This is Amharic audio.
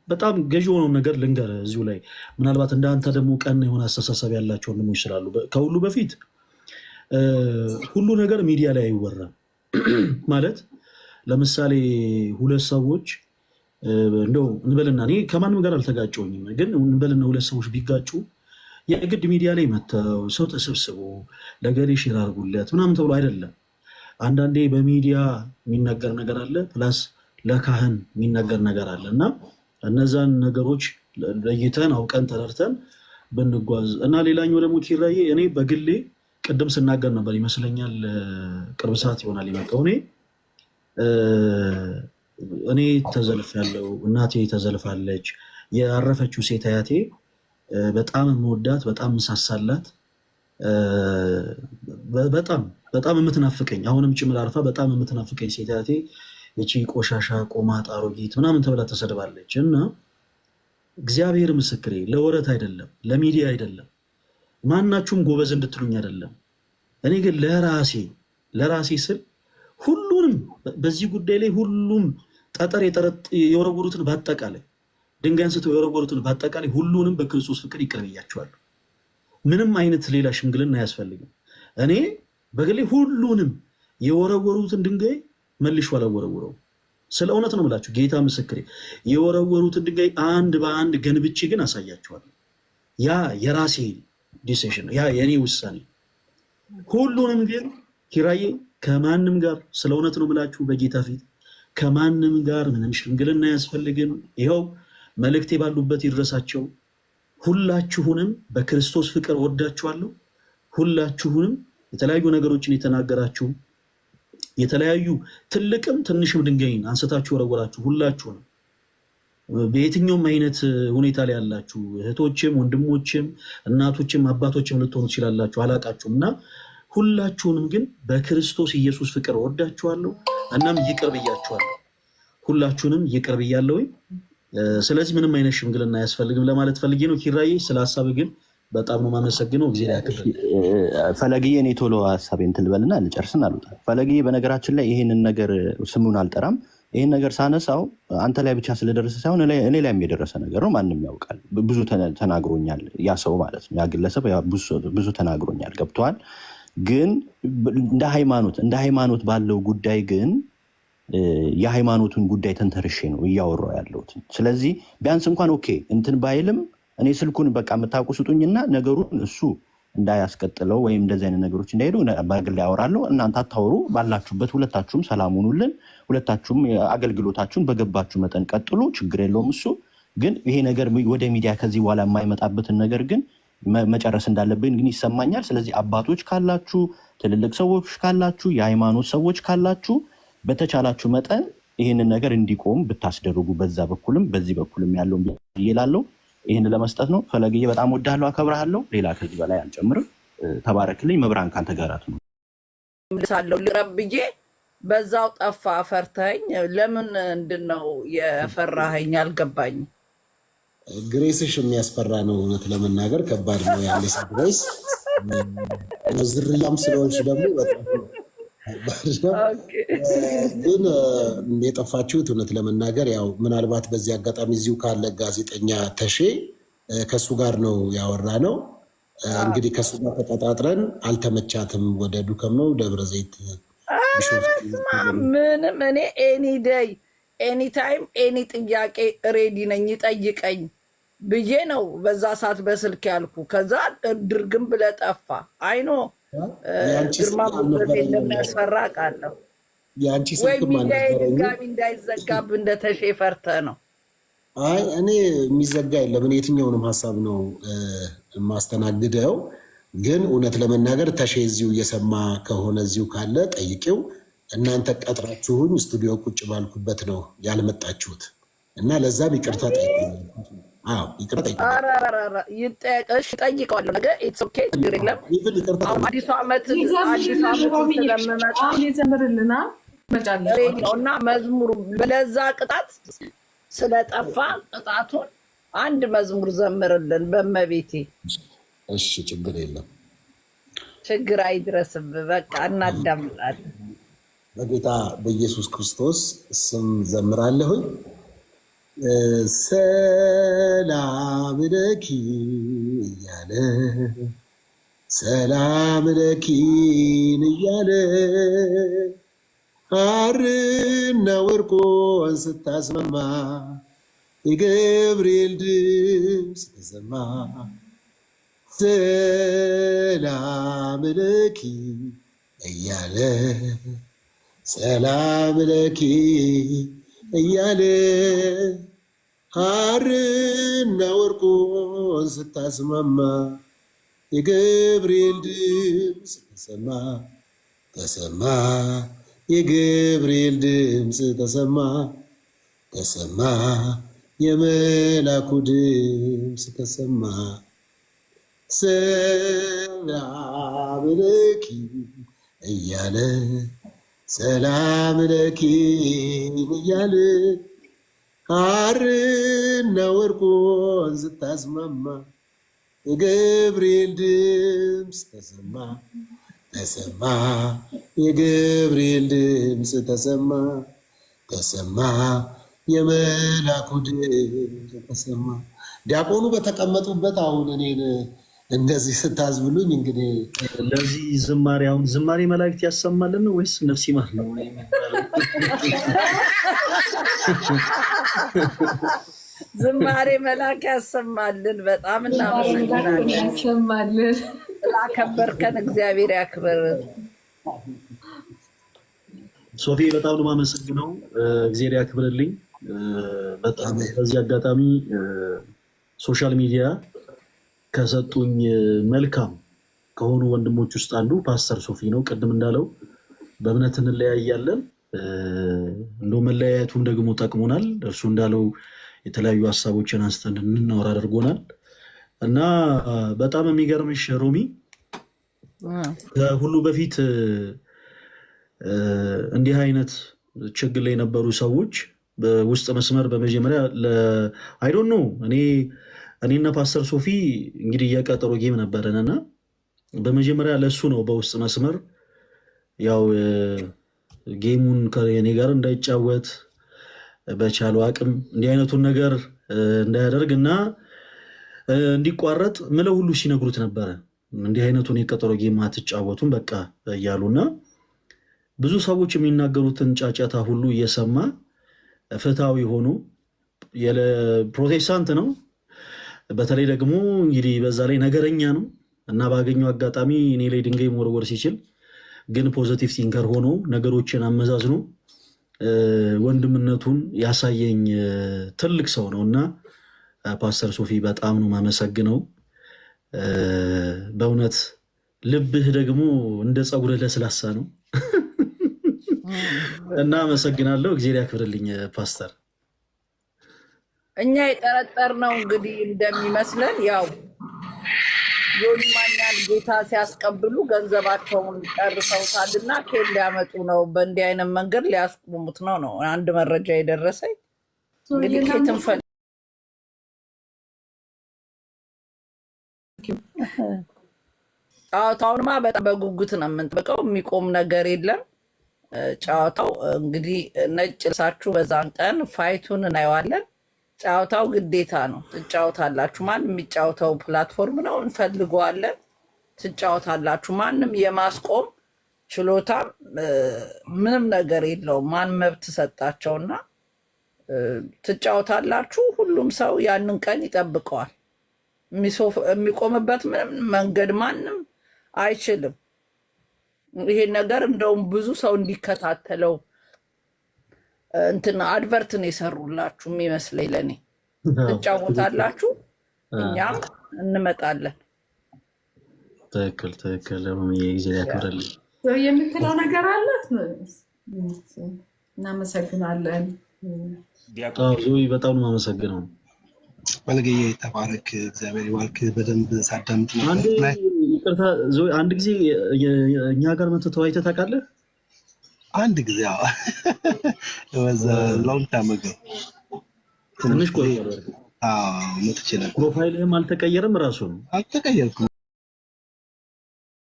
በጣም ገዢ የሆነው ነገር ልንገር እዚሁ ላይ ምናልባት እንዳንተ ደግሞ ቀን የሆነ አስተሳሰብ ያላቸው ወንድሞች ስላሉ ከሁሉ በፊት ሁሉ ነገር ሚዲያ ላይ አይወራም። ማለት ለምሳሌ ሁለት ሰዎች እንደው እንበልና እኔ ከማንም ጋር አልተጋጨውኝም፣ ግን እንበልና ሁለት ሰዎች ቢጋጩ የግድ ሚዲያ ላይ መጥተው ሰው ተሰብስቦ ለገሌ ሼር አድርጉለት ምናምን ተብሎ አይደለም። አንዳንዴ በሚዲያ የሚነገር ነገር አለ፣ ፕላስ ለካህን የሚነገር ነገር አለ እና እነዛን ነገሮች ለይተን አውቀን ተረድተን ብንጓዝ እና ሌላኛው ደግሞ ኪራዬ እኔ በግሌ ቅድም ስናገር ነበር ይመስለኛል፣ ቅርብ ሰዓት ይሆናል የመጣው እኔ ተዘልፍ ያለው እናቴ ተዘልፋለች። ያረፈችው ሴት አያቴ በጣም የምወዳት በጣም ምሳሳላት በጣም በጣም የምትናፍቀኝ አሁንም ጭምር አርፋ በጣም የምትናፍቀኝ ሴት አያቴ የቺ ቆሻሻ ቆማጣ አሮጊት ምናምን ተብላ ተሰድባለች። እና እግዚአብሔር ምስክሬ ለወረት አይደለም ለሚዲያ አይደለም ማናችሁም ጎበዝ እንድትሉኝ አይደለም። እኔ ግን ለራሴ ስል ሁሉንም በዚህ ጉዳይ ላይ ሁሉም ጠጠር የወረወሩትን በአጠቃላይ ድንጋይ አንስተው የወረወሩትን በአጠቃላይ ሁሉንም በክርስቶስ ፍቅር ይቅር ብያቸዋለሁ። ምንም አይነት ሌላ ሽምግልና አያስፈልግም። እኔ በግሌ ሁሉንም የወረወሩትን ድንጋይ መልሼ አላወረውረውም። ስለ እውነት ነው የምላችሁ፣ ጌታ ምስክሬ። የወረወሩትን ድንጋይ አንድ በአንድ ገንብቼ ግን አሳያቸዋለሁ። ያ የራሴ ዲሲሽን ነው፣ ያ የኔ ውሳኔ። ሁሉንም ግን ኪራዬ ከማንም ጋር ስለ እውነት ነው የምላችሁ በጌታ ፊት ከማንም ጋር ምንም ሽምግልና አያስፈልግም። ይኸው መልእክቴ ባሉበት ይድረሳቸው። ሁላችሁንም በክርስቶስ ፍቅር ወዳችኋለሁ። ሁላችሁንም የተለያዩ ነገሮችን የተናገራችሁ የተለያዩ ትልቅም ትንሽም ድንጋይን አንስታችሁ ወረወራችሁ ሁላችሁንም በየትኛውም አይነት ሁኔታ ላይ ያላችሁ እህቶችም ወንድሞችም እናቶችም አባቶችም ልትሆኑ ትችላላችሁ፣ አላቃችሁም። እና ሁላችሁንም ግን በክርስቶስ ኢየሱስ ፍቅር ወዳችኋለሁ። እናም ይቅር ብያችኋለሁ። ሁላችሁንም ይቅር ብያለሁ። ስለዚህ ምንም አይነት ሽምግልና አያስፈልግም ለማለት ፈልጌ ነው። ኪራዬ ስለ ሀሳብ ግን በጣም ነው የማመሰግነው። እግዚአብሔር ያክብርልኝ። ፈለግዬ እኔ ቶሎ ሀሳቤን እንትን ልበልና ልጨርስን አሉት። ፈለግዬ በነገራችን ላይ ይህንን ነገር ስሙን አልጠራም። ይህን ነገር ሳነሳው አንተ ላይ ብቻ ስለደረሰ ሳይሆን እኔ ላይም የደረሰ ነገር ነው። ማንም ያውቃል። ብዙ ተናግሮኛል። ያ ሰው ማለት ነው፣ ያ ግለሰብ ብዙ ተናግሮኛል። ገብተዋል። ግን እንደ ሃይማኖት ባለው ጉዳይ ግን የሃይማኖቱን ጉዳይ ተንተርሼ ነው እያወራሁ ያለሁት። ስለዚህ ቢያንስ እንኳን ኦኬ እንትን ባይልም እኔ ስልኩን በቃ የምታውቁ ስጡኝና ነገሩን እሱ እንዳያስቀጥለው ወይም እንደዚህ አይነት ነገሮች እንዳይሄዱ በግል ላይ ያወራለሁ። እናንተ አታወሩ፣ ባላችሁበት ሁለታችሁም ሰላም ሁኑልን። ሁለታችሁም አገልግሎታችሁን በገባችሁ መጠን ቀጥሉ፣ ችግር የለውም። እሱ ግን ይሄ ነገር ወደ ሚዲያ ከዚህ በኋላ የማይመጣበትን ነገር ግን መጨረስ እንዳለብን ግን ይሰማኛል። ስለዚህ አባቶች ካላችሁ፣ ትልልቅ ሰዎች ካላችሁ፣ የሃይማኖት ሰዎች ካላችሁ በተቻላችሁ መጠን ይህንን ነገር እንዲቆም ብታስደርጉ በዛ በኩልም በዚህ በኩልም ያለውን ይላለው። ይህን ለመስጠት ነው። ፈለግዬ በጣም ወዳለሁ፣ አከብረሃለሁ። ሌላ ከዚህ በላይ አልጨምርም። ተባረክልኝ። መብራን ካንተ ጋራት ነው ሳለው ልረብዬ በዛው ጠፋ። ፈርተኝ ለምን እንድነው የፈራኸኝ? አልገባኝ። ግሬስሽ የሚያስፈራ ነው። እውነት ለመናገር ከባድ ነው ያለ ግሬስ። ዝርያም ስለሆንሽ ደግሞ በጣም ግን የጠፋችሁት እውነት ለመናገር ያው ምናልባት በዚህ አጋጣሚ እዚሁ ካለ ጋዜጠኛ ተሼ ከሱ ጋር ነው ያወራ ነው። እንግዲህ ከሱ ጋር ተቀጣጥረን አልተመቻትም፣ ወደ ዱከም ነው ደብረ ዘይት ምንም። እኔ ኤኒ ዴይ ኤኒ ታይም ኤኒ ጥያቄ ሬዲ ነኝ፣ ይጠይቀኝ ብዬ ነው በዛ ሰዓት በስልክ ያልኩ። ከዛ ድርግም ብለህ ጠፋ። አይኖ ግርማ ሞገሴ እንደሚያስፈራ ቃለሁ ወይ ሚዲያ ድጋሚ እንዳይዘጋብ እንደተሼ ፈርተህ ነው? አይ እኔ የሚዘጋ የለም። እኔ የትኛውንም ሀሳብ ነው የማስተናግደው። ግን እውነት ለመናገር ተሼ እዚሁ እየሰማ ከሆነ እዚሁ ካለ ጠይቄው። እናንተ ቀጥራችሁኝ ስቱዲዮ ቁጭ ባልኩበት ነው ያልመጣችሁት እና ለዛም ይቅርታ ጠይቀኝ። ጠይቀዋለሁ። ነገ ኢትስ ኦኬ፣ ችግር የለም። አዲሱ ዓመት ስለምመጣ እና መዝሙሩ ለዛ ቅጣት ስለጠፋ ቅጣቱን አንድ መዝሙር ዘምርልን በመቤቴ። እሺ፣ ችግር የለም። ችግር አይድረስብህ። በቃ እናዳምጣለን። በጌታ በኢየሱስ ክርስቶስ ስም ዘምራለሁኝ። ሰላም ለኪ እያለ ሰላም ለኪን እያለ ሐርና ወርቆን ስታስማማ የገብርኤል ድምፅ ተሰማ። ሰላም ለኪ እያለ ሰላም ለኪ እያለ ሐርና ወርቆን ስታስማማ የገብርኤል ድምፅ ተሰማ ተሰማ። የገብርኤል ድምፅ ተሰማ ተሰማ። የመላኩ ድምፅ ተሰማ። ሰላም ለኪ እያለ ሰላም ለኪ እያለ ሐርና ወርቆን ስታስማማ የገብርኤል ድምፅ ተሰማ ተሰማ። የገብርኤል ድምፅ ተሰማ ተሰማ። የመላኩ ድምፅ ተሰማ። ዲያቆኑ በተቀመጡበት አሁን እኔን እንደዚህ ስታዝብሉኝ እንግዲህ ለዚህ ዝማሬ አሁን ዝማሬ መላእክት ያሰማልን ነው ወይስ ነፍስ ይማር ነው? ዝማሬ መላክ ያሰማልን። በጣም እናመሰግናለን። ያሰማልን። ስላከበርከን እግዚአብሔር ያክብር። ሶፊ በጣም ነው የማመሰግነው። እግዚአብሔር ያክብርልኝ። በጣም በዚህ አጋጣሚ ሶሻል ሚዲያ ከሰጡኝ መልካም ከሆኑ ወንድሞች ውስጥ አንዱ ፓስተር ሶፊ ነው። ቅድም እንዳለው በእምነት እንለያያለን፣ እንደው መለያየቱም ደግሞ ጠቅሞናል። እርሱ እንዳለው የተለያዩ ሀሳቦችን አንስተን እንድናወራ አድርጎናል እና በጣም የሚገርምሽ ሮሚ ከሁሉ በፊት እንዲህ አይነት ችግር ላይ የነበሩ ሰዎች በውስጥ መስመር በመጀመሪያ አይ ዶንት ኖ እኔና ፓስተር ሶፊ እንግዲህ የቀጠሮ ጌም ነበረን እና በመጀመሪያ ለእሱ ነው በውስጥ መስመር ያው ጌሙን ከኔ ጋር እንዳይጫወት በቻለው አቅም እንዲህ አይነቱን ነገር እንዳያደርግ እና እንዲቋረጥ ምለው ሁሉ ሲነግሩት ነበረ። እንዲህ አይነቱን የቀጠሮ ጌም አትጫወቱም በቃ እያሉና ብዙ ሰዎች የሚናገሩትን ጫጫታ ሁሉ እየሰማ ፍትሃዊ ሆኖ ፕሮቴስታንት ነው። በተለይ ደግሞ እንግዲህ በዛ ላይ ነገረኛ ነው እና ባገኘው አጋጣሚ እኔ ላይ ድንጋይ መወርወር ሲችል ግን ፖዘቲቭ ቲንከር ሆኖ ነገሮችን አመዛዝኖ ወንድምነቱን ያሳየኝ ትልቅ ሰው ነው እና ፓስተር ሶፊ በጣም ነው የማመሰግነው። በእውነት ልብህ ደግሞ እንደ ፀጉርህ ለስላሳ ነው እና አመሰግናለሁ። እግዚአብሔር ያክብርልኝ ፓስተር። እኛ የጠረጠርነው እንግዲህ እንደሚመስለን ያው ዮኒ ማኛን ጌታ ሲያስቀብሉ ገንዘባቸውን ጨርሰውታልና ኬል ሊያመጡ ነው፣ በእንዲህ አይነት መንገድ ሊያስቆሙት ነው አንድ መረጃ የደረሰኝ። እንግዲህ ኬትን ጨዋታውንማ በጣም በጉጉት ነው የምንጠብቀው። የሚቆም ነገር የለም ጨዋታው። እንግዲህ ነጭ ልብሳችሁ በዛን ቀን ፋይቱን እናየዋለን። ጨዋታው ግዴታ ነው፣ ትጫወታላችሁ። ማንም የሚጫወተው ፕላትፎርም ነው፣ እንፈልገዋለን። ትጫወታላችሁ። ማንም የማስቆም ችሎታ ምንም ነገር የለውም። ማን መብት ሰጣቸውና ትጫወታላችሁ። ሁሉም ሰው ያንን ቀን ይጠብቀዋል። የሚቆምበት ምንም መንገድ ማንም አይችልም። ይሄን ነገር እንደውም ብዙ ሰው እንዲከታተለው እንትን አድቨርትን የሰሩላችሁ የሚመስለኝ ለእኔ። ትጫወታላችሁ፣ እኛም እንመጣለን። ትክክል ትክክል። ጊዜ ያክብርልኝ። የምትለው ነገር አለ። እናመሰግናለን። ዞይ በጣም ነው የማመሰግነው። መልገዬ ተባረክ፣ እግዚአብሔር ይባርክ። በደንብ ሳዳምጥ ይቅርታ ዞይ፣ አንድ ጊዜ እኛ ጋር መተህ ተወያይተህ ታውቃለህ? አንድ ጊዜ በዛ ሎንግ ታይም አጎ ትንሽ ቆይ። መጥቼ ነበር። ፕሮፋይልህም አልተቀየረም? ራሱ ነው አልተቀየርኩም።